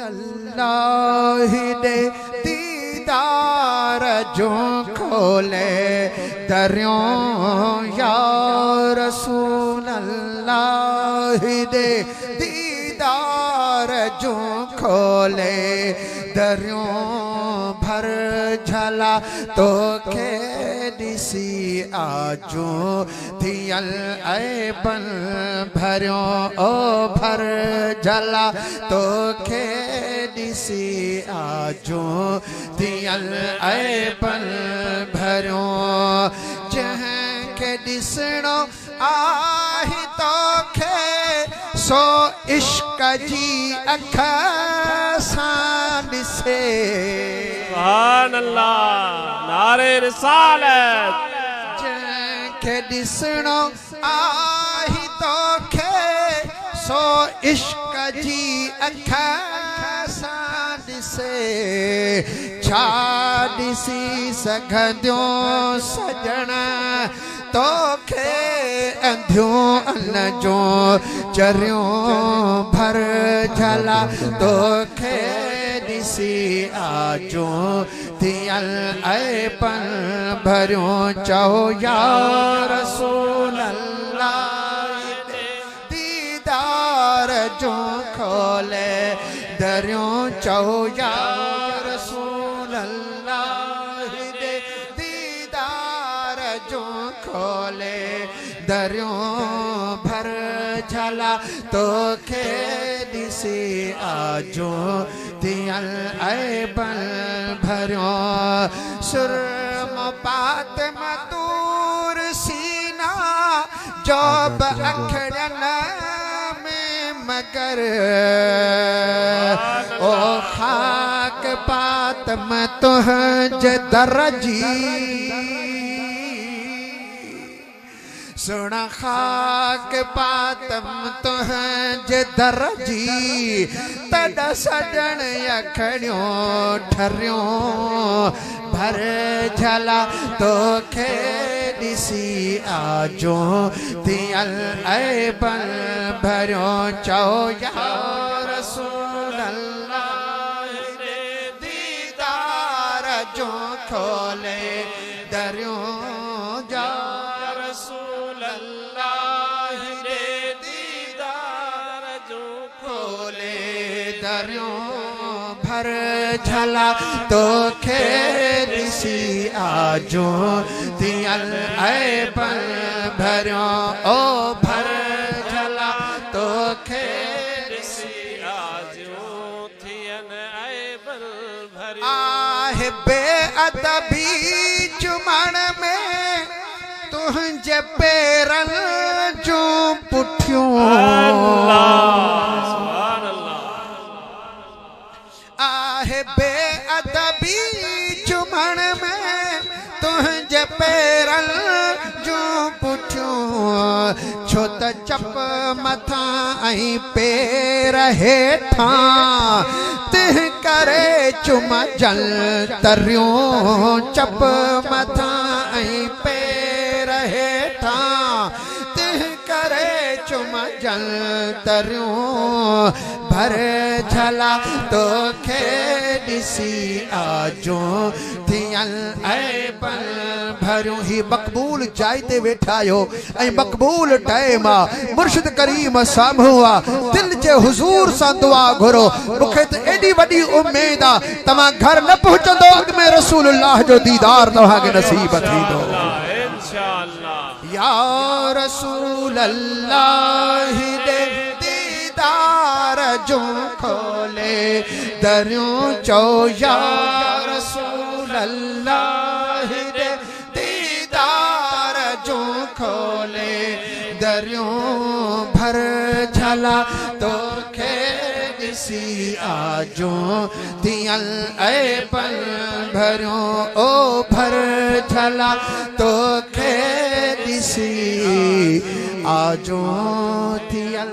अल्लाह दे दीदार जो खोले दरियों या रसूल अल्लाह दे दीदार जो खोले दरियों भर झला तो खे दिसी आजो थियल ऐबन भरियो ओ भर झला तो खे दिसी आजो थियल ऐबन भरियो जहाँ के दिसणो आही तो खे सो इश्क जी अख सां ॾिसे सुभान अल्लाह नारे रिसालत जंहिंखे ॾिसणो आही तोखे सो इश्क जी अख सां ॾिसे छा ॾिसी सघंदो सजण तोखे अंधियों अन जो चरियों भर झला तोखे ॾिसी आजो थियल ऐबन भरियो चओ या रसूल अल्लाह दीदार जो खोले दरियों चओ या रसूल अल्लाह दे दीदार जो खोले दरियों भर झला तोखे ॾिसी आजो थियल ऐबन भरियो सुरम पात मतूर सीना जोब अखड़न में मगर ओ खाक पात मतुंज दरजी सुना खाक पातम तुंहिंज दरजी तड सजन अखड़ियो ठरियो भर झला तोखे ॾिसी आजो थियल ऐबन भरियो चओ या रसूल अल्लाह दे दीदार जो खोले दरियो जा रसूल अल्लाह दे दीदार जो खोले दरियो भर झला तोखे ॾिसी आजो थियल ऐबन भरियो ओ भर झला तोखे ॾिसी आजो थियल ऐबन भरियो आहे बेअदबी चुमण में तुंहिंजे पेरन जो पुठियों आहे बेअदबी चुमण में तुंहिंजे पेरन जो पुठियों छो त चप मथां ऐं पेर हेठां तिह करे चुम जल तरियों चप मथां ऐं पेर हेठां तिह करे चुम जल तरियों भर झला तोखे ॾिसी आजो थियल ऐबन भरियो ही मक़बूल जाइ ते वेठा आहियो ऐं मक़बूल टाइम आहे मुर्शिद करीम साम्हूं आहे दिल जे हुज़ूर सां दुआ घुरो मूंखे त एॾी वॾी उमेद आहे तव्हां घर न पहुचंदो अॻ में रसूलुल्लाह जो दीदार तव्हांखे नसीब थींदो इंशाअल्लाह या रसूल अल्लाह दे दीदार जो खोले दरियों चओ या रसूल अल्लाह दे दीदार जो खोले दरियों भर झला तोखे ॾिसी आजो थियल ऐबन भरियो ओ भर झला तोखे ॾिसी आजो थियल